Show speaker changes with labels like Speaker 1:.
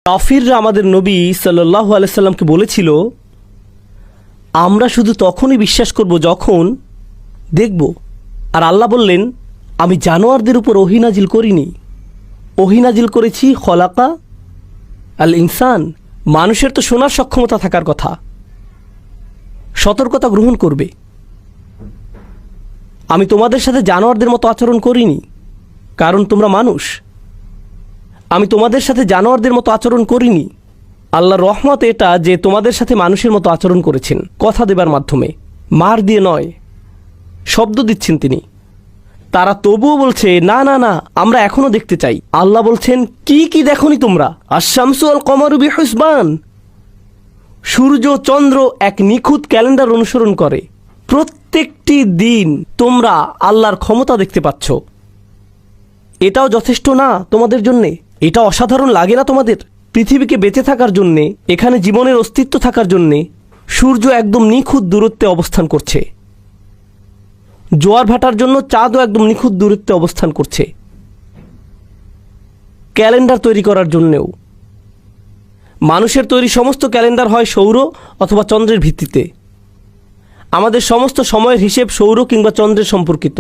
Speaker 1: কাফিররা আমাদের নবী সাল্লাল্লাহু আলাইহি সাল্লামকে বলেছিল, আমরা শুধু তখনই বিশ্বাস করব যখন দেখব। আর আল্লাহ বললেন, আমি জানোয়ারদের উপর ওহী নাজিল করিনি, ওহী নাজিল করেছি খলাকা আল ইনসান। মানুষের তো শোনার সক্ষমতা থাকার কথা, সতর্কতা গ্রহণ করবে। আমি তোমাদের সাথে জানোয়ারদের মতো আচরণ করিনি, কারণ তোমরা মানুষ। আমি তোমাদের সাথে জানোয়ারদের মতো আচরণ করিনি। আল্লাহর রহমত এটা যে তোমাদের সাথে মানুষের মতো আচরণ করেছেন, কথা দেবার মাধ্যমে, মার দিয়ে নয়, শব্দ দিচ্ছেন তিনি। তারা তবুও বলছে, না না না, আমরা এখনো দেখতে চাই। আল্লাহ বলছেন, কি কি দেখনি তোমরা? আশ-শামসু ওয়াল কমারু বিহুসবান। সূর্য চন্দ্র এক নিখুঁত ক্যালেন্ডার অনুসরণ করে। প্রত্যেকটি দিন তোমরা আল্লাহর ক্ষমতা দেখতে পাচ্ছ। এটাও যথেষ্ট না তোমাদের জন্যে? এটা অসাধারণ লাগে না তোমাদের? পৃথিবীকে বেঁচে থাকার জন্যে, এখানে জীবনের অস্তিত্ব থাকার জন্যে সূর্য একদম নিখুঁত দূরত্বে অবস্থান করছে। জোয়ার ভাটার জন্য চাঁদও একদম নিখুঁত দূরত্বে অবস্থান করছে। ক্যালেন্ডার তৈরি করার জন্যেও মানুষের তৈরি সমস্ত ক্যালেন্ডার হয় সৌর অথবা চন্দ্রের ভিত্তিতে। আমাদের সমস্ত সময়ের হিসেব সৌর কিংবা চন্দ্রের সম্পর্কিত।